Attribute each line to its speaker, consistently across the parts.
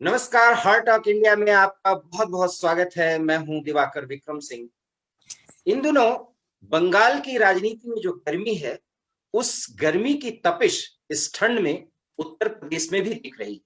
Speaker 1: नमस्कार। Heart talk India में आपका बहुत बहुत स्वागत है। मैं हूं दिवाकर विक्रम सिंह। इन दिनों बंगाल की राजनीति में जो गर्मी है, उस गर्मी की तपिश इस ठंड में उत्तर प्रदेश में भी दिख रही।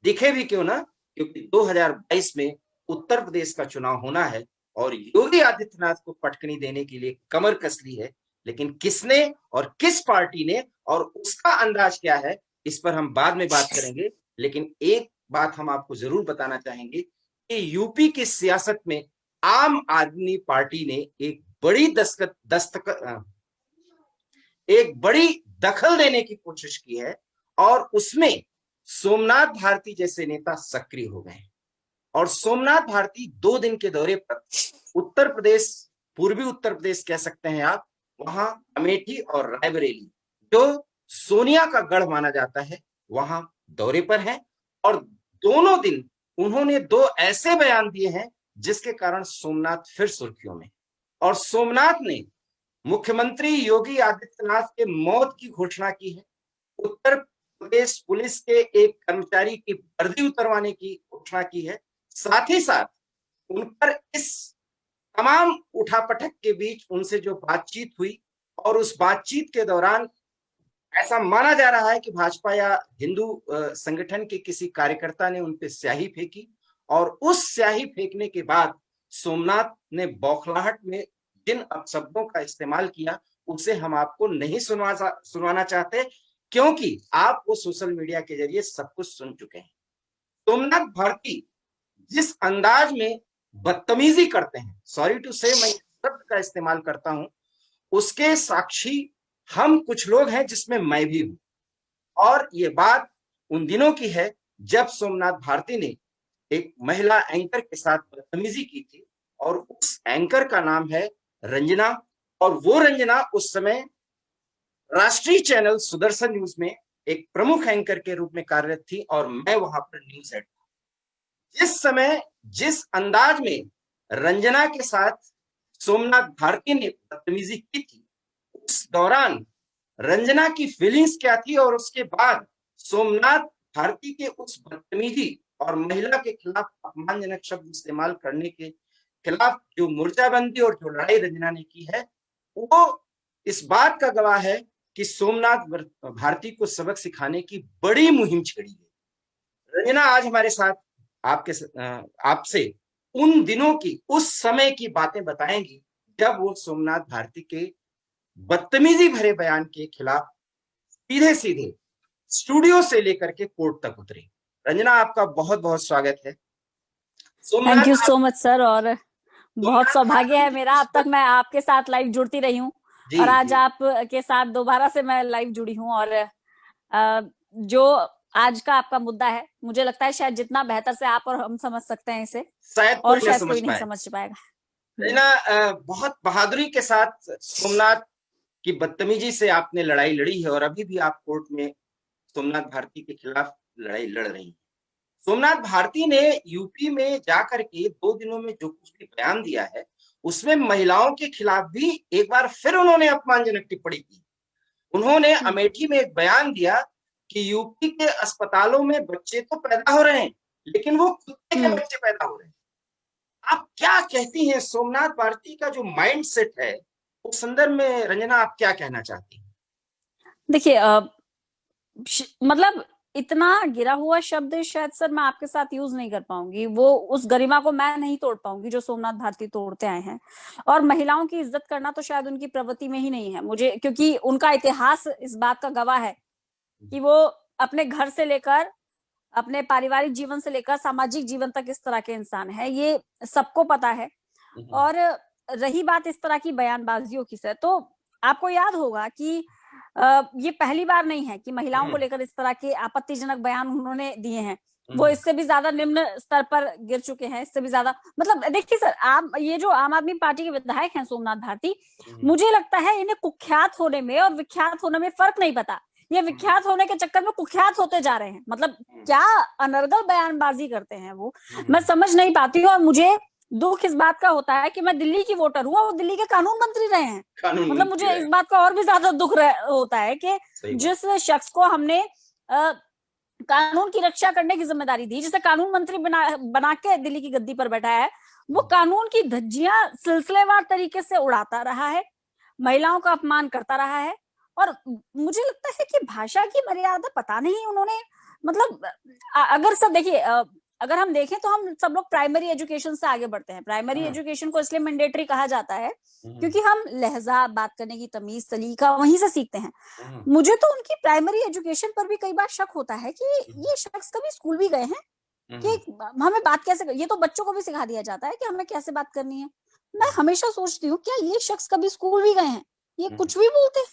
Speaker 1: दिखे भी क्यों ना, क्योंकि 2022 में उत्तर प्रदेश का चुनाव होना है और योगी आदित्यनाथ को पटकनी देने के लिए कमर कस ली है। लेकिन किसने और किस पार्टी ने और उसका अंदाज क्या है, इस पर हम बाद में बात करेंगे। लेकिन एक बात हम आपको जरूर बताना चाहेंगे कि यूपी की सियासत में आम आदमी पार्टी ने एक बड़ी दखल देने की कोशिश की है और उसमें सोमनाथ भारती जैसे नेता सक्रिय हो गए। और सोमनाथ भारती 2 दिन के दौरे पर उत्तर प्रदेश, पूर्वी उत्तर प्रदेश कह सकते हैं आप, वहां अमेठी और रायबरेली, जो सोनिया का गढ़ माना जाता है, वहां दौरे पर हैं। और दोनों दिन उन्होंने 2 ऐसे बयान दिए हैं जिसके कारण सोमनाथ फिर सुर्खियों में। और सोमनाथ ने मुख्यमंत्री योगी आदित्यनाथ के मौत की घोषणा की है। उत्तर प्रदेश पुलिस के एक कर्मचारी की वर्दी उतरवाने की घोषणा की है। साथ ही साथ उन पर इस तमाम उठापटक के बीच उनसे जो बातचीत हुई और उस बातचीत के दौरान ऐसा माना जा रहा है कि भाजपा या हिंदू संगठन के किसी कार्यकर्ता ने उन पर स्याही फेंकी और उस स्याही फेंकने के बाद सोमनाथ ने बौखलाहट में जिन अपशब्दों का इस्तेमाल किया, उसे हम आपको नहीं सुनवाना चाहते, क्योंकि आप वो सोशल मीडिया के जरिए सब कुछ सुन चुके हैं। सोमनाथ भारती जिस अंदाज में बदतमीजी करते हैं, सॉरी टू से मैं शब्द का इस्तेमाल करता हूं, उसके साक्षी हम कुछ लोग हैं जिसमें मैं भी हूं। और ये बात उन दिनों की है जब सोमनाथ भारती ने एक महिला एंकर के साथ बदतमीजी की थी और उस एंकर का नाम है रंजना। और वो रंजना उस समय राष्ट्रीय चैनल सुदर्शन न्यूज में एक प्रमुख एंकर के रूप में कार्यरत थी और मैं वहां पर न्यूज हेड था। जिस समय जिस अंदाज में रंजना के साथ सोमनाथ भारती ने बदतमीजी की थी, उस दौरान रंजना की फीलिंग्स क्या थी और उसके बाद सोमनाथ भारती के उस बदतमीजी और महिला के खिलाफ अपमानजनक शब्द इस्तेमाल करने के खिलाफ जो मोर्चाबंदी और जो लड़ाई रंजना ने की है, वो इस बात का गवाह है कि सोमनाथ भारती को सबक सिखाने की बड़ी मुहिम छेड़ी है। रंजना आज हमारे साथ आपसे उन दिनों की, उस समय की बातें बताएंगी जब वो सोमनाथ भारती के बदतमीजी भरे बयान के खिलाफ सीधे सीधे स्टूडियो से लेकर के कोर्ट तक उतरे। रंजना, आपका बहुत बहुत स्वागत है।
Speaker 2: Thank
Speaker 1: Somnath
Speaker 2: you so much sir. और बहुत
Speaker 1: सोमनाथ
Speaker 2: सौभाग्य
Speaker 1: भारती
Speaker 2: है
Speaker 1: के
Speaker 2: मेरा, अब तक मैं आपके साथ लाइव जुड़ती रही हूँ
Speaker 1: जी
Speaker 2: और आज
Speaker 1: जी
Speaker 2: आप के साथ दोबारा से मैं लाइव जुड़ी हूँ। और जो आज का आपका मुद्दा है, मुझे लगता है शायद जितना बेहतर से आप और हम समझ सकते हैं इसे,
Speaker 1: शायद
Speaker 2: और
Speaker 1: कोई ना
Speaker 2: शायद
Speaker 1: समझ
Speaker 2: कोई नहीं
Speaker 1: पाए।
Speaker 2: समझ पाएगा।
Speaker 1: रंजना, बहुत बहादुरी के साथ सोमनाथ की बदतमीजी से आपने लड़ाई लड़ी है और अभी भी आप कोर्ट में सोमनाथ भारती के खिलाफ लड़ाई लड़ रही हैं। सोमनाथ भारती ने यूपी में जाकर के 2 दिनों में जो कुछ भी बयान दिया है, उसमें महिलाओं के खिलाफ भी एक बार फिर उन्होंने अपमानजनक टिप्पणी की। उन्होंने अमेठी में एक बयान दिया कि यूपी के अस्पतालों में बच्चे तो पैदा हो रहे हैं, लेकिन वो कुत्ते के बच्चे पैदा हो रहे हैं। आप क्या कहती हैं, सोमनाथ भारती का जो माइंड सेट है, उस संदर्भ में रंजना आप क्या कहना चाहती हैं?
Speaker 2: देखिए, मतलब इतना गिरा हुआ शब्द शायद सर मैं आपके साथ यूज नहीं कर पाऊंगी। वो उस गरिमा को मैं नहीं तोड़ पाऊंगी जो सोमनाथ भारती तोड़ते आए हैं। और महिलाओं की इज्जत करना तो शायद उनकी प्रवृत्ति में ही नहीं है मुझे, क्योंकि उनका इतिहास इस बात का गवाह है कि वो अपने घर से लेकर अपने पारिवारिक जीवन से लेकर सामाजिक जीवन तक इस तरह के इंसान है, ये सबको पता है। और रही बात इस तरह की बयानबाजियों की सर, तो आपको याद होगा कि ये पहली बार नहीं है कि महिलाओं को लेकर इस तरह के आपत्तिजनक बयान उन्होंने दिए हैं। वो इससे भी ज्यादा निम्न स्तर पर गिर चुके हैं, इससे भी ज्यादा। मतलब देखिए सर, आप ये जो आम आदमी पार्टी के विधायक हैं सोमनाथ भारती, मुझे लगता है इन्हें कुख्यात होने में और विख्यात होने में फर्क नहीं पता। ये विख्यात होने के चक्कर में कुख्यात होते जा रहे हैं। मतलब क्या अनर्गल बयानबाजी करते हैं वो, मैं समझ नहीं पाती हूँ। और मुझे दुख इस बात का होता है कि मैं दिल्ली की वोटर हूँ और वो दिल्ली के कानून मंत्री रहे हैं। मतलब मुझे इस बात का और भी ज्यादा दुख होता है कि जिस शख्स को हमने कानून की रक्षा करने की जिम्मेदारी दी, जिसे कानून मंत्री बना के दिल्ली की गद्दी पर बैठा है, वो कानून की धज्जियां सिलसिलेवार तरीके से उड़ाता रहा है, महिलाओं का अपमान करता रहा है। और मुझे लगता है कि भाषा की मर्यादा पता नहीं उन्होंने, मतलब अगर सब देखिए, अगर हम देखें तो हम सब लोग प्राइमरी एजुकेशन से आगे बढ़ते हैं। प्राइमरी एजुकेशन को इसलिए मैंडेटरी कहा जाता है क्योंकि हम लहजा, बात करने की तमीज, सलीका वहीं से सीखते हैं। मुझे तो उनकी प्राइमरी एजुकेशन पर भी कई बार शक होता है कि ये शख्स कभी स्कूल भी गए हैं कि हमें बात कैसे, ये तो बच्चों को भी सिखा दिया जाता है कि हमें कैसे बात करनी है। मैं हमेशा सोचती हूँ क्या ये शख्स कभी स्कूल भी गए हैं? ये कुछ भी बोलते हैं।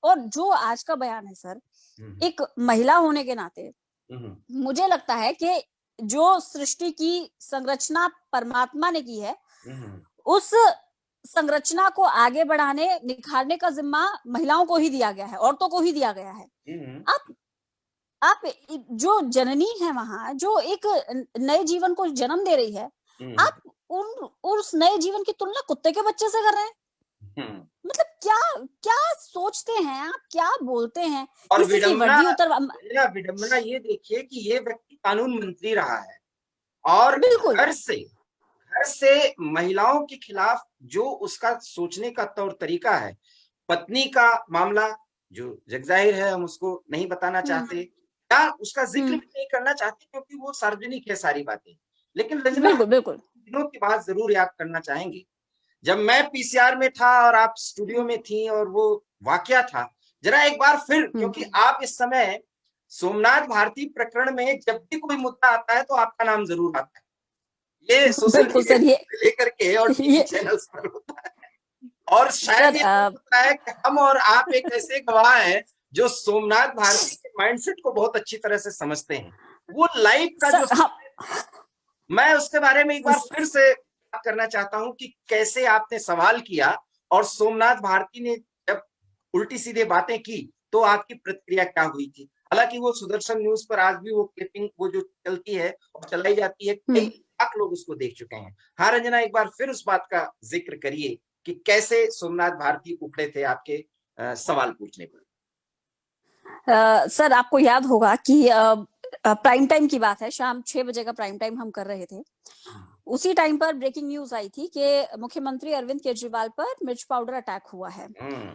Speaker 2: और जो आज का बयान है सर, एक महिला होने के नाते मुझे लगता है कि जो सृष्टि की संरचना परमात्मा ने की है, उस संरचना को आगे बढ़ाने, निखारने का जिम्मा महिलाओं को ही दिया गया है, औरतों को ही दिया गया है। आप जो जननी है वहां, जो एक नए जीवन को जन्म दे रही है, आप उस नए जीवन की तुलना कुत्ते के बच्चे से कर रहे हैं। मतलब क्या क्या सोचते हैं आप, क्या बोलते हैं?
Speaker 1: और विडंबना ये देखिए कि ये व्यक्ति कानून मंत्री रहा है और घर से महिलाओं के खिलाफ जो उसका सोचने का तौर तरीका है, पत्नी का मामला जो जगजाहिर है, हम उसको नहीं बताना चाहते या उसका जिक्र भी नहीं करना चाहते क्योंकि वो सार्वजनिक है सारी बातें। लेकिन रंजना, दिनों की बात जरूर याद करना चाहेंगे, जब मैं पीसीआर में था और आप स्टूडियो में थी और वो वाकया था, जरा एक बार फिर, क्योंकि आप इस समय सोमनाथ भारती प्रकरण में जब भी कोई मुद्दा आता है तो आपका नाम जरूर आता है। ये सोशल मीडिया से लेकर के और टीवी चैनल्स पर होता है। और शायद ये होता है कि हम और आप एक ऐसे गवाह हैं जो सोमनाथ भारती के माइंडसेट को बहुत अच्छी तरह से समझते हैं। वो लाइव का जो मैं उसके बारे में एक बार फिर से बात करना चाहता हूं कि कैसे आपने सवाल किया और सोमनाथ भारती ने जब उल्टी सीधे बातें की तो आपकी प्रतिक्रिया क्या हुई थी। हालांकि वो सुदर्शन न्यूज पर आज भी वो क्लिपिंग वो जो चलती है और चलाई जाती है, कई लाख लोग उसको देख चुके हैं। हाँ रंजना, एक बार फिर उस बात का जिक्र करिए कि कैसे सोमनाथ भारती उखड़े थे आपके सवाल पूछने पर।
Speaker 2: सर आपको याद होगा कि प्राइम टाइम की बात है, शाम 6 बजे का प्राइम टाइम हम कर रहे थे। उसी टाइम पर ब्रेकिंग न्यूज आई थी कि मुख्यमंत्री अरविंद केजरीवाल पर मिर्च पाउडर अटैक हुआ है।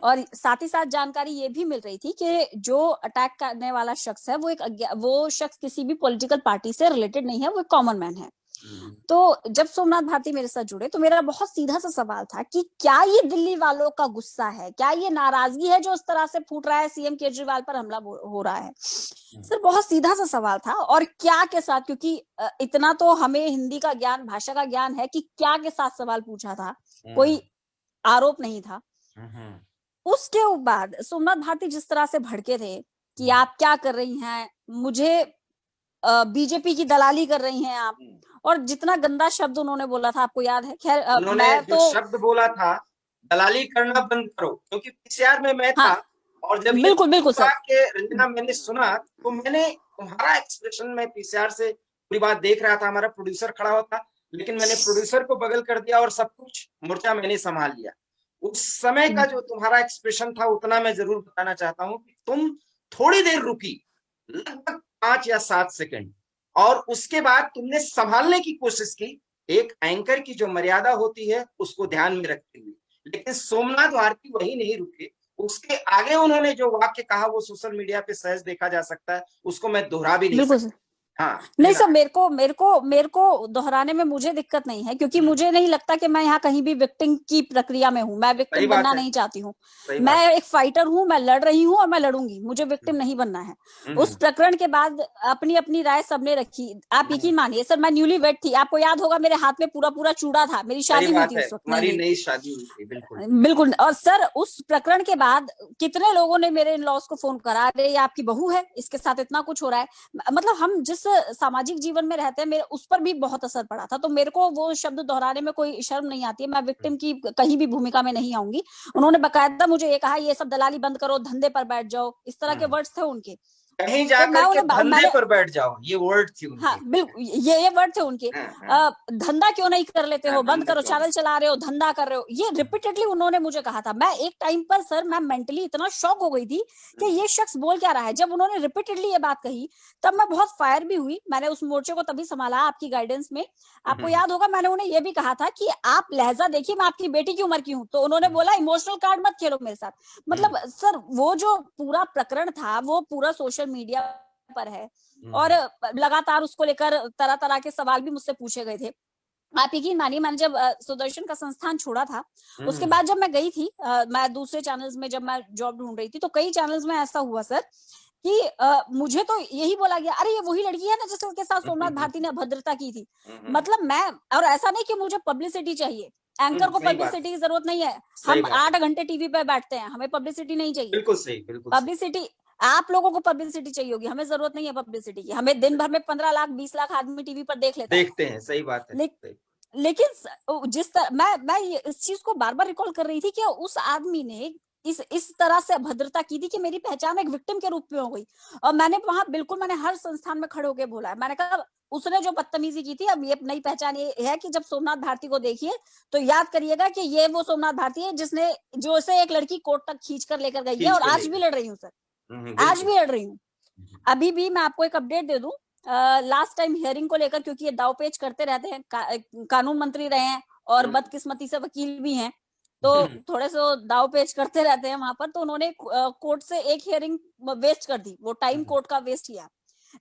Speaker 2: और साथ ही साथ जानकारी ये भी मिल रही थी कि जो अटैक करने वाला शख्स है वो शख्स किसी भी पॉलिटिकल पार्टी से रिलेटेड नहीं है, वो एक कॉमन मैन है। तो जब सोमनाथ भारती मेरे साथ जुड़े तो मेरा बहुत सीधा सा सवाल था कि क्या ये दिल्ली वालों का गुस्सा है, क्या ये नाराजगी है जो इस तरह से फूट रहा है, सीएम केजरीवाल पर हमला हो रहा है? सर बहुत सीधा सा सवाल था। और क्या के साथ, क्योंकि इतना तो हमें हिंदी का ज्ञान, भाषा का ज्ञान है कि क्या के साथ सवाल पूछा था, कोई आरोप नहीं था। उसके बाद सोमनाथ भारती जिस तरह से भड़के थे कि आप क्या कर रही हैं, मुझे बीजेपी की दलाली कर रही हैं आप, और जितना गंदा शब्द उन्होंने बोला था आपको याद है। खैर
Speaker 1: उन्होंने जो शब्द बोला था, दलाली करना बंद करो, क्योंकि पीसीआर में मैं था और जब
Speaker 2: बिल्कुल सर
Speaker 1: के रंजना मैंने सुना तो मैंने तुम्हारा एक्सप्रेशन में पीसीआर से पूरी बात देख रहा था, हमारा प्रोड्यूसर खड़ा होता, लेकिन मैंने प्रोड्यूसर को बगल कर दिया और सब कुछ मोर्चा मैंने संभाल लिया। उस समय का जो तुम्हारा एक्सप्रेशन था उतना मैं जरूर बताना चाहता हूँ कि तुम थोड़ी देर रुकी, लगभग 5 या 7 सेकंड, और उसके बाद तुमने संभालने की कोशिश की, एक एंकर की जो मर्यादा होती है उसको ध्यान में रखते हुए। लेकिन सोमनाथ भारती वही नहीं रुके, उसके आगे उन्होंने जो वाक्य कहा वो सोशल मीडिया पे सहज देखा जा सकता है, उसको मैं दोहरा भी नहीं सकता। हाँ
Speaker 2: नहीं सर, मेरे को दोहराने में मुझे दिक्कत नहीं है, क्योंकि मुझे नहीं लगता कि मैं यहाँ कहीं भी विक्टिम की प्रक्रिया में हूँ। मैं विक्टिम बनना नहीं चाहती हूँ। मैं एक फाइटर हूँ, मैं लड़ रही हूँ और मैं लड़ूंगी, मुझे विक्टिम नहीं बनना है। उस प्रकरण के बाद अपनी अपनी राय सबने रखी। आप यकीन मानिए सर, मैं न्यूली वेड थी, आपको याद होगा मेरे हाथ में पूरा पूरा चूड़ा था, मेरी शादी हुई थी उस वक्त,
Speaker 1: नई शादी हुई थी।
Speaker 2: बिल्कुल। और सर उस प्रकरण के बाद कितने लोगों ने मेरे इन लॉस को फोन करा, अरे ये आपकी बहू है, इसके साथ इतना कुछ हो रहा है। मतलब हम जिस सामाजिक जीवन में रहते हैं, मेरे उस पर भी बहुत असर पड़ा था। तो मेरे को वो शब्द दोहराने में कोई शर्म नहीं आती है। मैं विक्टिम की कहीं भी भूमिका में नहीं आऊंगी। उन्होंने बकायदा मुझे ये कहा, ये सब दलाली बंद करो, धंधे पर बैठ जाओ, इस तरह के वर्ड्स थे उनके।
Speaker 1: कहीं
Speaker 2: तो
Speaker 1: जाकर
Speaker 2: मैं
Speaker 1: के
Speaker 2: उन्हें
Speaker 1: धंधे
Speaker 2: मैंने
Speaker 1: पर बैठ जाओ, ये वर्ड थी उनकी।
Speaker 2: हाँ बिल्कुल ये वर्ड थे उनके।
Speaker 1: हाँ,
Speaker 2: धंधा क्यों नहीं कर लेते हो, बंद
Speaker 1: धंधा
Speaker 2: करो,
Speaker 1: क्यों नहीं?
Speaker 2: चैनल चला रहे हो, धंधा कर रहे हो, ये रिपीटेडली उन्होंने मुझे कहा था। मैं एक टाइम पर सर मैं मेंटली इतना शॉक हो गई थी कि ये शख्स बोल क्या रहा है। जब उन्होंने रिपीटेडली ये बात कही तब मैं बहुत फायर भी हुई। मैंने उस मोर्चे को तभी संभाला आपकी गाइडेंस में। आपको याद होगा मैंने उन्हें ये भी कहा था कि आप लहजा देखिए, मैं आपकी बेटी की उम्र की हूँ। तो उन्होंने बोला इमोशनल कार्ड मत खेलो मेरे साथ। मतलब सर वो जो पूरा प्रकरण था वो पूरा सोशल मीडिया पर है और लगातार उसको लेकर तरह तरह के सवाल भी मुझसे पूछे गए थे। आप यकीन मानिए, मैंने जब सुदर्शन का संस्थान छोड़ा था उसके बाद जब मैं गई थी मैं दूसरे चैनल्स में जब मैं जॉब ढूंढ रही थी तो कई चैनल्स में ऐसा हुआ सर कि मुझे तो यही बोला गया, अरे ये वही लड़की है ना जिसके साथ सोमनाथ भारती ने अभद्रता की थी। मतलब मैं, और ऐसा नहीं कि मुझे पब्लिसिटी चाहिए, एंकर को
Speaker 1: सही बात,
Speaker 2: पब्लिसिटी की जरूरत नहीं है।
Speaker 1: सही
Speaker 2: हम
Speaker 1: बात है।
Speaker 2: 8 घंटे टीवी पे बैठते हैं, हमें पब्लिसिटी नहीं चाहिए।
Speaker 1: बिल्कुल सही, बिल्कुल सही।
Speaker 2: पब्लिसिटी आप लोगों को पब्लिसिटी चाहिए होगी, हमें जरूरत नहीं है पब्लिसिटी की। हमें दिन भर में 15 लाख 20 लाख आदमी टीवी पर देख लेता है।
Speaker 1: देखते हैं, सही बात है।
Speaker 2: ले, लेकिन जिस तरह मैं इस चीज को बार बार रिकॉल कर रही थी कि उस आदमी ने इस तरह से अभद्रता की थी कि मेरी पहचान एक विक्टिम के रूप में हो गई। और मैंने वहां बिल्कुल मैंने हर संस्थान में खड़े होकर बोला है, मैंने कहा उसने जो बदतमीजी की थी, अब ये नई पहचान ये है कि जब सोमनाथ भारती को देखिए तो याद करिएगा कि ये वो सोमनाथ भारती है जिसने जो से एक लड़की कोर्ट तक खींच कर लेकर गई है।
Speaker 1: खींच
Speaker 2: और
Speaker 1: के
Speaker 2: आज
Speaker 1: ले
Speaker 2: भी
Speaker 1: गए।
Speaker 2: लड़ रही हूँ सर, आज
Speaker 1: बिल्कुल।
Speaker 2: भी लड़ रही हूँ। अभी भी मैं आपको एक अपडेट दे दूं, लास्ट टाइम हियरिंग को लेकर, क्योंकि ये दावपेच करते रहते हैं, कानून मंत्री रहे हैं और बदकिस्मती से वकील भी हैं, तो थोड़े से दावपेच करते रहते हैं वहां पर। तो उन्होंने कोर्ट से एक हियरिंग वेस्ट कर दी, वो टाइम कोर्ट का वेस्ट किया।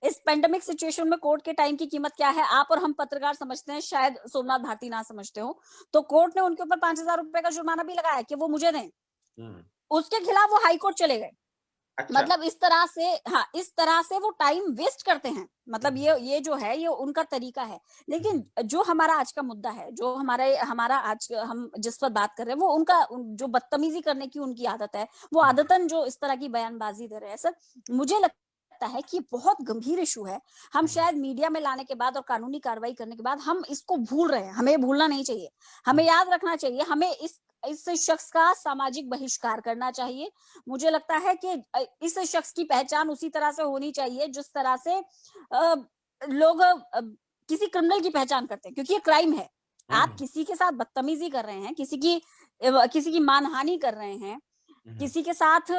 Speaker 2: इस पेंडेमिक सिचुएशन में कोर्ट के टाइम की कीमत क्या है आप और हम पत्रकार समझते हैं, शायद सोमनाथ भारती ना समझते हो। तो कोर्ट ने उनके ऊपर 5,000 रुपए का जुर्माना भी लगाया कि वो मुझे दें। उसके खिलाफ वो हाई कोर्ट चले गए।
Speaker 1: अच्छा।
Speaker 2: मतलब इस तरह से, हाँ इस तरह से वो टाइम वेस्ट करते हैं। मतलब ये जो है ये उनका तरीका है। लेकिन जो हमारा आज का मुद्दा है, जो हमारा आज हम जिस पर बात कर रहे हैं, वो उनका जो बदतमीजी करने की उनकी आदत है, वो आदतन जो इस तरह की बयानबाजी दे रहे हैं सर, मुझे लगता है कि बहुत गंभीर इशू है। हम शायद मीडिया में लाने के बाद और कानूनी कार्रवाई करने के बाद हम इसको भूल रहे हैं। हमें भूलना नहीं चाहिए, हमें याद रखना चाहिए, हमें इस शख्स का सामाजिक बहिष्कार करना चाहिए। मुझे लगता है कि इस शख्स की पहचान उसी तरह से होनी चाहिए जिस तरह से लोग किसी क्रिमिनल की पहचान करते हैं, क्योंकि ये क्राइम है। आप किसी के साथ बदतमीजी कर रहे हैं, किसी की मानहानि कर रहे हैं, किसी के साथ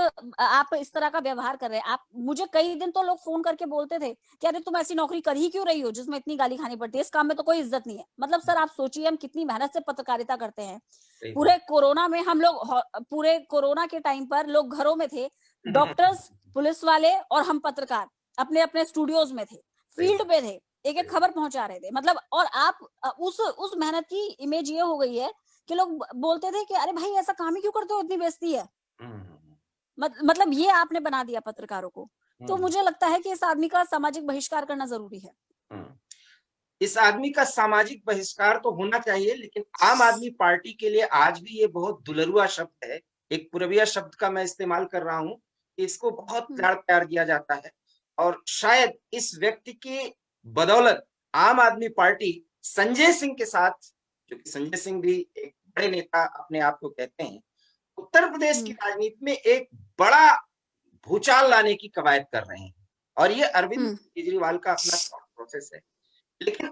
Speaker 2: आप इस तरह का व्यवहार कर रहे हैं। आप मुझे कई दिन तो लोग फोन करके बोलते थे कि अरे तुम ऐसी नौकरी कर ही क्यों रही हो जिसमें इतनी गाली खानी पड़ती है, इस काम में तो कोई इज्जत नहीं है। मतलब सर आप सोचिए हम कितनी मेहनत से पत्रकारिता करते हैं। पूरे कोरोना में हम लोग, पूरे कोरोना के टाइम पर लोग घरों में थे, डॉक्टर्स, पुलिस वाले और हम पत्रकार अपने अपने स्टूडियोज में थे, फील्ड पे थे, एक एक खबर पहुंचा रहे थे। मतलब और आप उस मेहनत की इमेज ये हो गई है कि लोग बोलते थे कि अरे भाई ऐसा काम ही क्यों करते हो, इतनी बेइज्जती है। मतलब ये आपने बना दिया पत्रकारों को। तो मुझे लगता है कि इस आदमी का सामाजिक बहिष्कार करना जरूरी है।
Speaker 1: इस आदमी का सामाजिक बहिष्कार तो होना चाहिए, लेकिन आम आदमी पार्टी के लिए आज भी ये बहुत दुलरुआ शब्द है। एक पूर्विया शब्द का मैं इस्तेमाल कर रहा हूँ, इसको बहुत लाड़ प्यार दिया जाता है। और शायद इस व्यक्ति की बदौलत आम आदमी पार्टी संजय सिंह के साथ, जो कि संजय सिंह भी एक बड़े नेता अपने आप को कहते हैं, उत्तर प्रदेश की राजनीति में एक बड़ा भूचाल लाने की कवायद कर रहे हैं। और ये अरविंद केजरीवाल का अपना प्रोसेस है। लेकिन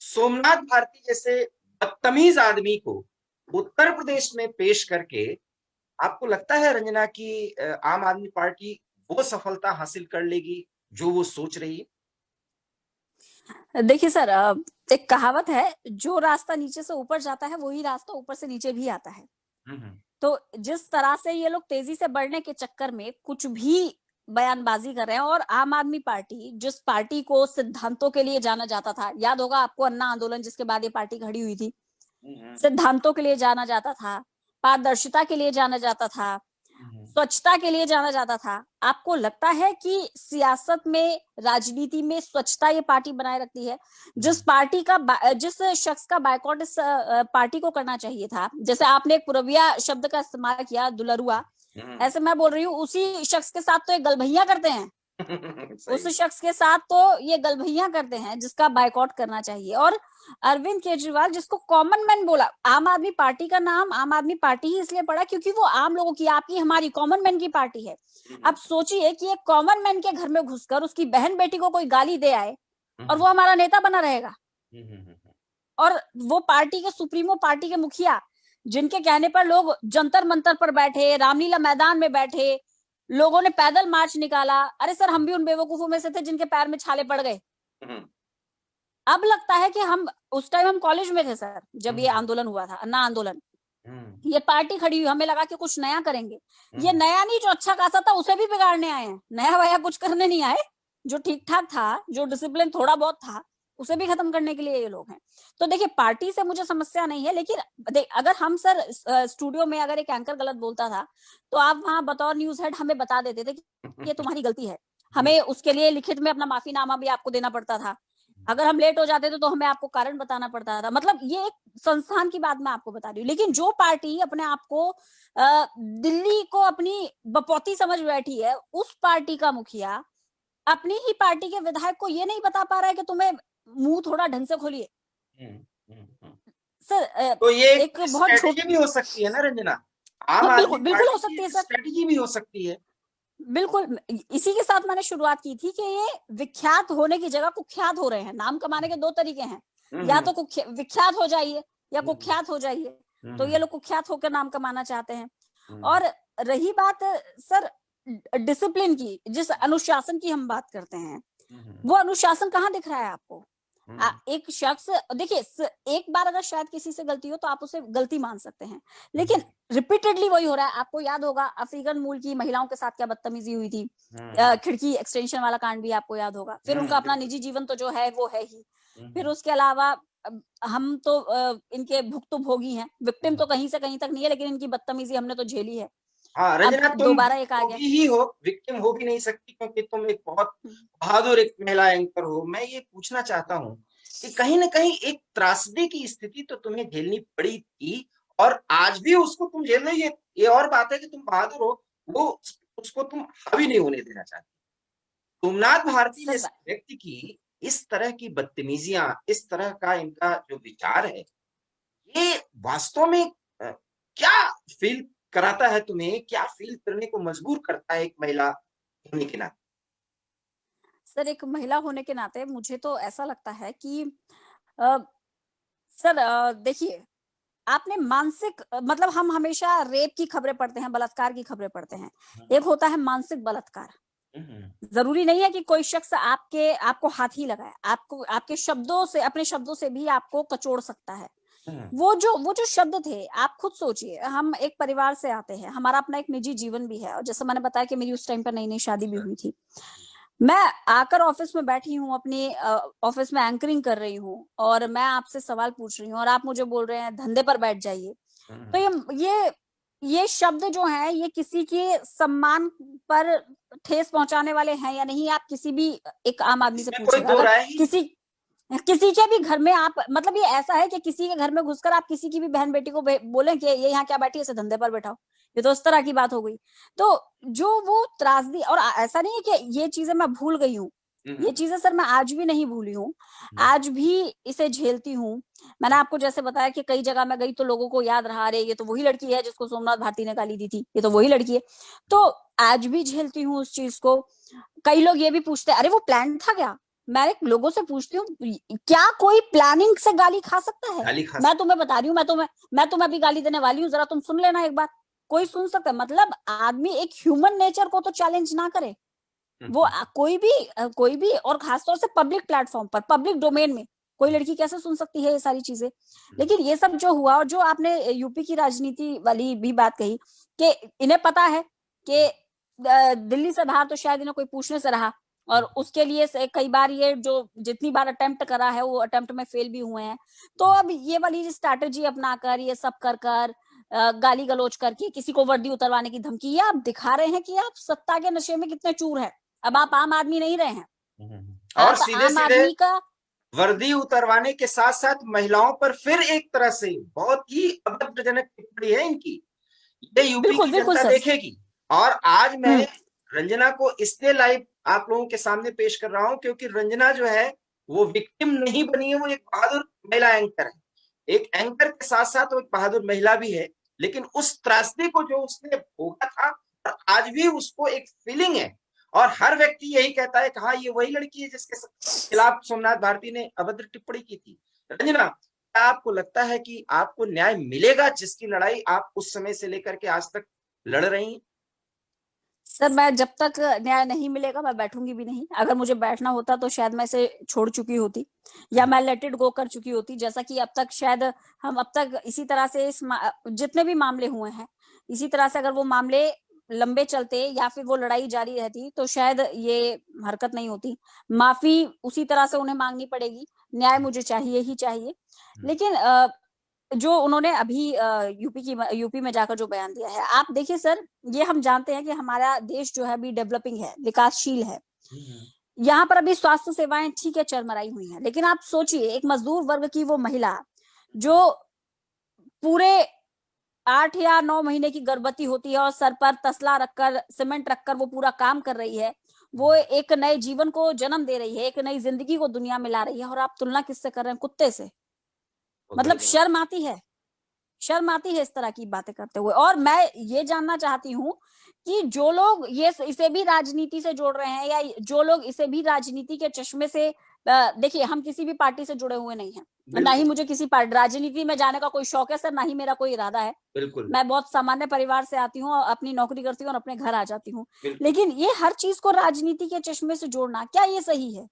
Speaker 1: सोमनाथ भारती जैसे बदतमीज आदमी को उत्तर प्रदेश में पेश करके आपको लगता है रंजना की आम आदमी पार्टी वो सफलता हासिल कर लेगी जो वो सोच रही है?
Speaker 2: देखिए सर, एक कहावत है, जो रास्ता नीचे से ऊपर जाता है वही रास्ता ऊपर से नीचे भी आता है। तो जिस तरह से ये लोग तेजी से बढ़ने के चक्कर में कुछ भी बयानबाजी कर रहे हैं, और आम आदमी पार्टी जिस पार्टी को सिद्धांतों के लिए जाना जाता था, याद होगा आपको अन्ना आंदोलन जिसके बाद ये पार्टी खड़ी हुई थी, सिद्धांतों के लिए जाना जाता था, पारदर्शिता के लिए जाना जाता था, स्वच्छता के लिए जाना जाता था। आपको लगता है कि सियासत में, राजनीति में स्वच्छता ये पार्टी बनाए रखती है? जिस शख्स का बायकॉट इस पार्टी को करना चाहिए था, जैसे आपने एक पूर्विया शब्द का इस्तेमाल किया, दुलरुआ, ऐसे मैं बोल रही हूँ उसी शख्स के साथ तो एक गलभैया करते हैं। उस
Speaker 1: सही।
Speaker 2: शख्स के साथ तो ये गलभैया करते हैं जिसका बायकॉट करना चाहिए। और अरविंद केजरीवाल जिसको कॉमन मैन बोला, आम आदमी पार्टी का नाम आम आदमी पार्टी ही इसलिए पड़ा क्योंकि वो आम लोगों की, आपकी हमारी कॉमन मैन की पार्टी है। अब सोचिए कि एक कॉमन मैन के घर में घुसकर उसकी बहन बेटी को कोई गाली दे आए और वो हमारा नेता बना रहेगा। और वो पार्टी के सुप्रीमो, पार्टी के मुखिया, जिनके कहने पर लोग जंतर मंतर पर बैठे, रामलीला मैदान में बैठे, लोगों ने पैदल मार्च निकाला। अरे सर, हम भी उन बेवकूफों में से थे जिनके पैर में छाले पड़ गए। अब लगता है कि हम उस टाइम हम कॉलेज में थे सर, जब ये आंदोलन हुआ था, अन्ना आंदोलन, ये पार्टी खड़ी हुई, हमें लगा कि कुछ नया करेंगे। ये नया नहीं, जो अच्छा खासा था उसे भी बिगाड़ने आए हैं, नया वया कुछ करने नहीं आए। जो ठीक ठाक था, जो डिसिप्लिन थोड़ा बहुत था, उसे भी खत्म करने के लिए ये लोग हैं। तो देखिए, पार्टी से मुझे समस्या नहीं है, लेकिन अगर हम सर स्टूडियो में अगर एक एंकर गलत बोलता था तो आप वहां बतौर न्यूज हेड हमें बता देते थे कि ये तुम्हारी गलती है, हमें उसके लिए लिखित में अपना माफीनामा भी आपको देना पड़ता था। अगर हम लेट हो जाते थे तो हमें आपको कारण बताना पड़ता था। मतलब ये एक संस्थान की बात मैं आपको बता रही हूँ। लेकिन जो पार्टी अपने आप को दिल्ली को अपनी बपौती समझ बैठी है, उस पार्टी का मुखिया अपनी ही पार्टी के विधायक को ये नहीं बता पा रहा है कि तुम्हें मुंह थोड़ा ढंग से खोलिए। सर
Speaker 1: तो ये
Speaker 2: एक बहुत
Speaker 1: स्ट्रेटेजी भी हो सकती है ना रंजना, आम
Speaker 2: हाँ,
Speaker 1: आदमी
Speaker 2: बिल्कुल बिल्कुल हो
Speaker 1: पार्टी
Speaker 2: सकती है
Speaker 1: की
Speaker 2: सर,
Speaker 1: स्ट्रेटेजी भी हो सकती है।
Speaker 2: बिल्कुल। इसी के साथ मैंने शुरुआत की थी कि ये विख्यात होने की जगह कुख्यात हो रहे हैं। नाम कमाने के दो तरीके हैं, या तो विख्यात हो जाइए या कुख्यात हो जाइए। तो ये लोग कुख्यात होकर नाम कमाना चाहते हैं। और रही बात सर डिसिप्लिन की, जिस अनुशासन की हम बात करते हैं, वो अनुशासन कहाँ दिख रहा है आपको? एक शख्स, देखिए, एक बार अगर शायद किसी से गलती हो तो आप उसे गलती मान सकते हैं, लेकिन रिपीटेडली वही हो रहा है। आपको याद होगा अफ्रीकन मूल की महिलाओं के साथ क्या बदतमीजी हुई थी, खिड़की एक्सटेंशन वाला कांड भी आपको याद होगा। फिर उनका अपना निजी जीवन तो जो है वो है ही। फिर उसके अलावा हम तो इनके भुक्तभोगी हैं, विक्टिम तो कहीं से कहीं तक नहीं है, लेकिन इनकी बदतमीजी हमने तो झेली है।
Speaker 1: हाँ रंजना,
Speaker 2: अब
Speaker 1: तुम
Speaker 2: दोबारा एक आ गया।
Speaker 1: ही हो, विक्टिम हो भी नहीं सकती क्योंकि तुम एक बहुत बहादुर एक महिला एंकर हो। मैं ये पूछना चाहता हूँ कि कहीं ना कहीं एक त्रासदी की स्थिति तो तुम्हें झेलनी पड़ी थी, और आज भी उसको तुम झेल रही हो। ये और बात है कि तुम बहादुर हो, वो उसको तुम हावी नहीं होने देना चाहते। सोमनाथ भारती
Speaker 2: सर
Speaker 1: जैसे व्यक्ति की इस तरह की बदतमीजियां, इस तरह का इनका जो विचार है, ये वास्तव में क्या फील कराता है तुम्हें, क्या फील करने को मजबूर करता है एक महिला होने के नाते?
Speaker 2: सर एक महिला होने के नाते मुझे तो ऐसा लगता है कि अ, सर देखिए, आपने मानसिक मतलब हम हमेशा रेप की खबरें पढ़ते हैं, बलात्कार की खबरें पढ़ते हैं। एक होता है मानसिक बलात्कार। जरूरी नहीं है कि कोई शख्स आपको हाथ ही लगाए, आपको आपके शब्दों से, अपने शब्दों से भी आपको कचोड़ सकता है। वो जो शब्द थे, आप खुद सोचिए, हम एक परिवार से आते हैं, हमारा अपना एक निजी जीवन भी है। और जैसे मैंने बताया कि मेरी उस टाइम पर नई नई शादी भी हुई थी। मैं आकर ऑफिस में बैठी हूँ, अपनी ऑफिस में एंकरिंग कर रही हूँ, और मैं आपसे सवाल पूछ रही हूँ और आप मुझे बोल रहे हैं धंधे पर बैठ जाइए। तो ये शब्द जो है, ये किसी के सम्मान पर ठेस पहुंचाने वाले हैं या नहीं, आप किसी भी एक आम आदमी से
Speaker 1: इसमें कोई
Speaker 2: पूछिएगा।
Speaker 1: दो
Speaker 2: अगर
Speaker 1: राय ही
Speaker 2: किसी किसी के भी घर में आप, मतलब ये ऐसा है कि किसी के घर में घुसकर आप किसी की भी बहन बेटी को बोले कि ये यहाँ क्या बैठी है, इसे धंधे पर बैठाओ, ये तो उस तरह की बात हो गई। तो जो वो त्रासदी, और ऐसा नहीं है कि ये चीजें मैं भूल गई हूँ, ये चीजें सर मैं आज भी नहीं भूली हूँ, आज भी इसे झेलती हूँ। मैंने आपको जैसे बताया कि कई जगह मैं गई तो लोगों को याद रहा, अरे ये तो वही लड़की है जिसको सोमनाथ भारती ने गाली दी थी, ये तो वही लड़की है। तो आज भी झेलती हूँ उस चीज को। कई लोग ये भी पूछते हैं, अरे वो प्लान था क्या? मैं लोगों से पूछती हूँ, क्या कोई प्लानिंग से गाली खा सकता है?
Speaker 1: गाली खा
Speaker 2: मैं तुम्हें बता रही हूँ, मैं तुम्हें अभी गाली देने वाली हूँ, जरा तुम सुन लेना एक बार। कोई सुन सकता है? मतलब आदमी एक ह्यूमन नेचर को तो चैलेंज ना करे, वो कोई भी, और खासतौर से पब्लिक प्लेटफॉर्म पर, पब्लिक डोमेन में कोई लड़की कैसे सुन सकती है ये सारी चीजें? लेकिन ये सब जो हुआ, और जो आपने यूपी की राजनीति वाली भी बात कही कि इन्हें पता है कि दिल्ली से बाहर तो शायद इन्हें कोई पूछने से रहा, और उसके लिए कई बार ये जो जितनी बार अटेम्प्ट करा है वो अटेम्प्ट में फेल भी हुए हैं। तो अब ये वाली स्ट्रैटेजी अपनाकर, ये सब कर कर गाली गलोच करके किसी को वर्दी उतरवाने की धमकी, ये आप दिखा रहे हैं कि आप सत्ता के नशे में कितने चूर हैं। अब आप आम आदमी नहीं रहे हैं,
Speaker 1: और
Speaker 2: आप
Speaker 1: सीधे
Speaker 2: आम
Speaker 1: सीधे
Speaker 2: आदमी का
Speaker 1: वर्दी उतरवाने के साथ साथ महिलाओं पर फिर एक तरह से बहुत ही अभद्रजनक टिप्पणी है इनकी। ये यूपी
Speaker 2: बिल्कुल
Speaker 1: की
Speaker 2: बिल्कुल
Speaker 1: जनता
Speaker 2: सर।
Speaker 1: देखेगी। और आज मैं रंजना को इसलिए लाइव आप लोगों के सामने पेश कर रहा हूं, क्योंकि रंजना जो है वो विक्टिम नहीं बनी है, वो एक बहादुर महिला एंकर है। एक एंकर के साथ साथ वो एक बहादुर महिला भी है, लेकिन उस त्रासदी को जो उसने भोगा था, और आज भी उसको एक फीलिंग है, और हर व्यक्ति यही कहता है कि हाँ ये वही लड़की है जिसके खिलाफ सोमनाथ भारती ने अभद्र टिप्पणी की थी। रंजना, क्या आपको लगता है कि आपको न्याय मिलेगा, जिसकी लड़ाई आप उस समय से लेकर के आज तक लड़ रही हैं?
Speaker 2: सर, मैं जब तक न्याय नहीं मिलेगा मैं बैठूंगी भी नहीं। अगर मुझे बैठना होता तो शायद मैं इसे छोड़ चुकी होती, या मैं लेट इट गो कर चुकी होती, जैसा कि अब तक शायद हम अब तक इसी तरह से जितने भी मामले हुए हैं, इसी तरह से अगर वो मामले लंबे चलते या फिर वो लड़ाई जारी रहती तो शायद ये हरकत नहीं होती। माफी उसी तरह से उन्हें मांगनी पड़ेगी, न्याय मुझे चाहिए ही चाहिए। लेकिन जो उन्होंने अभी यूपी में जाकर जो बयान दिया है, आप देखिए सर, ये हम जानते हैं कि हमारा देश जो है अभी डेवलपिंग है, विकासशील है। यहाँ पर अभी स्वास्थ्य सेवाएं ठीक है चरमराई हुई हैं, लेकिन आप सोचिए एक मजदूर वर्ग की वो महिला जो पूरे 8 या 9 महीने की गर्भवती होती है और सर पर तसला रखकर, सीमेंट रखकर वो पूरा काम कर रही है, वो एक नए जीवन को जन्म दे रही है, एक नई जिंदगी को दुनिया में ला रही है, और आप तुलना किससे कर रहे हैं? कुत्ते से। मतलब शर्म आती है, शर्म आती है इस तरह की बातें करते हुए। और मैं ये जानना चाहती हूँ कि जो लोग ये इसे भी राजनीति से जोड़ रहे हैं, या जो लोग इसे भी राजनीति के चश्मे से, देखिए हम किसी भी पार्टी से जुड़े हुए नहीं हैं, ना ही मुझे किसी पार्टी राजनीति में जाने का कोई शौक है सर, ना ही मेरा कोई इरादा है।
Speaker 1: बिल्कुल।
Speaker 2: मैं बहुत सामान्य परिवार से आती हूँ, अपनी नौकरी करती हूँ और अपने घर आ जाती हूँ, लेकिन ये हर चीज को राजनीति के चश्मे से जोड़ना, क्या ये सही है?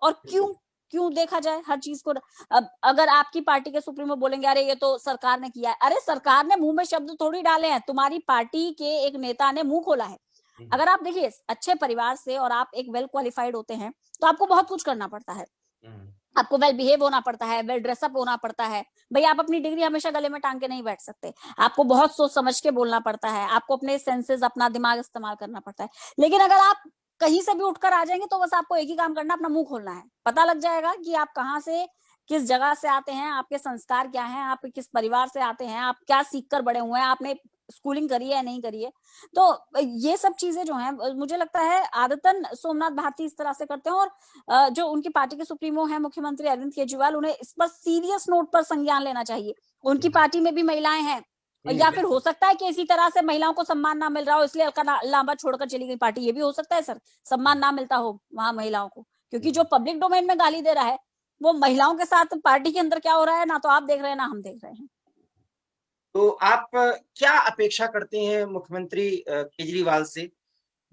Speaker 2: और क्यों क्यों देखा जाए हर चीज को? अब अगर आपकी पार्टी के सुप्रीमो बोलेंगे अरे ये तो सरकार ने किया है, अरे सरकार ने मुंह में शब्द थोड़ी डाले हैं, तुम्हारी पार्टी के एक नेता ने मुंह खोला है। अगर आप देखिए अच्छे परिवार से और आप एक वेल क्वालिफाइड होते हैं तो आपको बहुत कुछ करना पड़ता है, आपको वेल बिहेव होना पड़ता है, वेल ड्रेसअप होना पड़ता है। भाई आप अपनी डिग्री हमेशा गले में टांग के नहीं बैठ सकते, आपको बहुत सोच समझ के बोलना पड़ता है, आपको अपने सेंसेस, अपना दिमाग इस्तेमाल करना पड़ता है। लेकिन अगर आप कहीं से भी उठकर आ जाएंगे तो बस आपको एक ही काम करना, अपना मुंह खोलना है, पता लग जाएगा कि आप कहाँ से, किस जगह से आते हैं, आपके संस्कार क्या हैं, आप किस परिवार से आते हैं, आप क्या सीख कर बड़े हुए हैं, आपने स्कूलिंग करी है या नहीं करी है। तो ये सब चीजें जो हैं, मुझे लगता है आदतन सोमनाथ भारती इस तरह से करते हैं। और जो उनकी पार्टी के सुप्रीमो हैं मुख्यमंत्री अरविंद केजरीवाल, उन्हें इस पर सीरियस नोट पर संज्ञान लेना चाहिए। उनकी पार्टी में भी महिलाएं हैं, या फिर हो सकता है कि इसी तरह से महिलाओं को सम्मान ना मिल रहा हो, इसलिए अलका लांबा छोड़कर चली गई पार्टी, ये भी हो सकता है सर, सम्मान ना मिलता हो वहां महिलाओं को, क्योंकि जो पब्लिक डोमेन में गाली दे रहा है वो महिलाओं के साथ पार्टी के अंदर क्या हो रहा है ना तो आप देख रहे हैं ना हम देख रहे हैं।
Speaker 1: तो आप क्या अपेक्षा करते हैं मुख्यमंत्री केजरीवाल से,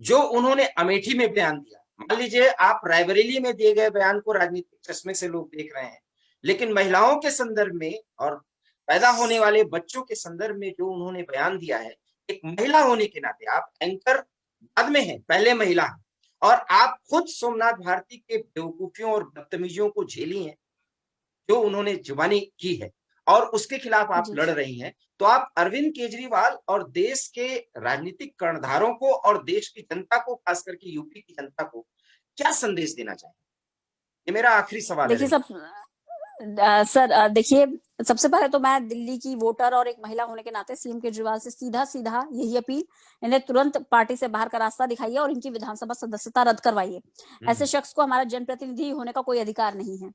Speaker 1: जो उन्होंने अमेठी में बयान दिया? मान लीजिए आप रायबरेली में दिए गए बयान को राजनीतिक चश्मे से लोग देख रहे हैं, लेकिन महिलाओं के संदर्भ में और पैदा होने वाले बच्चों के संदर्भ में जो उन्होंने बयान दिया है, एक महिला होने के नाते, आप एंकर बाद में हैं, पहले महिला हैं, और आप खुद सोमनाथ भारती के बेवकूफियों और बदतमीजियों को झेली हैं जो उन्होंने जुबानी की है, और उसके खिलाफ आप लड़ रही हैं। तो आप अरविंद केजरीवाल और देश के राजनीतिक कर्णधारों को और देश की जनता को, खास करके यूपी की जनता को क्या संदेश देना चाहिए? ये मेरा आखिरी सवाल है।
Speaker 2: देखिए सर, देखिए सबसे पहले तो मैं दिल्ली की वोटर और एक महिला होने के नाते सीएम केजरीवाल से सीधा सीधा यही अपील, इन्हें तुरंत पार्टी से बाहर का रास्ता दिखाइए और इनकी विधानसभा सदस्यता रद्द करवाइए। ऐसे शख्स को हमारा जनप्रतिनिधि होने का कोई अधिकार नहीं है।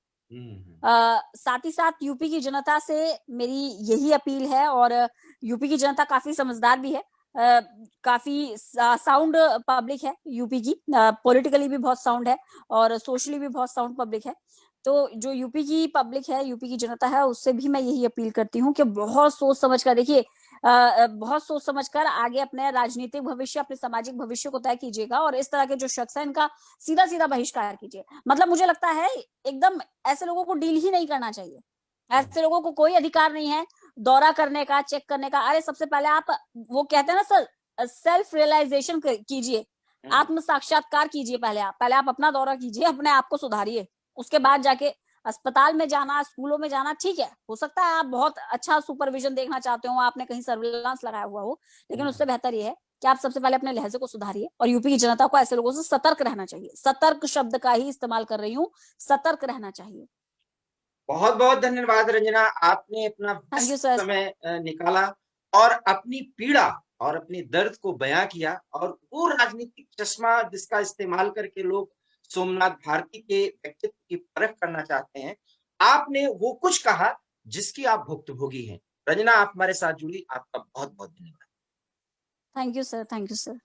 Speaker 2: साथ ही साथ यूपी की जनता से मेरी यही अपील है, और यूपी की जनता काफी समझदार भी है, काफी साउंड पब्लिक है यूपी की, पॉलिटिकली भी बहुत साउंड है और सोशली भी बहुत साउंड पब्लिक है। तो जो यूपी की पब्लिक है, यूपी की जनता है, उससे भी मैं यही अपील करती हूँ कि बहुत सोच समझ कर देखिए, बहुत सोच समझकर आगे अपने राजनीतिक भविष्य, अपने सामाजिक भविष्य को तय कीजिएगा, और इस तरह के जो शख्स है इनका सीधा सीधा बहिष्कार कीजिए। मतलब मुझे लगता है एकदम ऐसे लोगों को डील ही नहीं करना चाहिए, ऐसे लोगों को कोई अधिकार नहीं है दौरा करने का, चेक करने का। अरे सबसे पहले आप, वो कहते हैं ना सर, सेल्फ रियलाइजेशन कीजिए, आत्म साक्षात्कार कीजिए। पहले आप अपना दौरा कीजिए, अपने आप को सुधारिए, उसके बाद जाके अस्पताल में जाना, स्कूलों में जाना ठीक है, हो सकता है आप बहुत अच्छा सुपरविजन देखना चाहते हो, आपने कहीं सर्विलांस लगाया हुआ हो, लेकिन उससे बेहतर ये है कि आप सबसे पहले अपने लहजे को सुधारिए। और यूपी की जनता को ऐसे लोगों से सतर्क रहना चाहिए, सतर्क शब्द का ही इस्तेमाल कर रही हूँ, सतर्क रहना चाहिए।
Speaker 1: बहुत बहुत धन्यवाद रंजना, आपने अपना
Speaker 2: थैंक यू
Speaker 1: व्यस्त
Speaker 2: सर।
Speaker 1: समय निकाला और अपनी पीड़ा और अपने दर्द को बयां किया, और वो राजनीतिक चश्मा जिसका इस्तेमाल करके लोग सोमनाथ भारती के व्यक्तित्व की परख करना चाहते हैं, आपने वो कुछ कहा जिसकी आप भुक्तभोगी हैं। रंजना, आप हमारे साथ जुड़ी, आपका बहुत बहुत धन्यवाद।
Speaker 2: Thank you sir, thank you sir.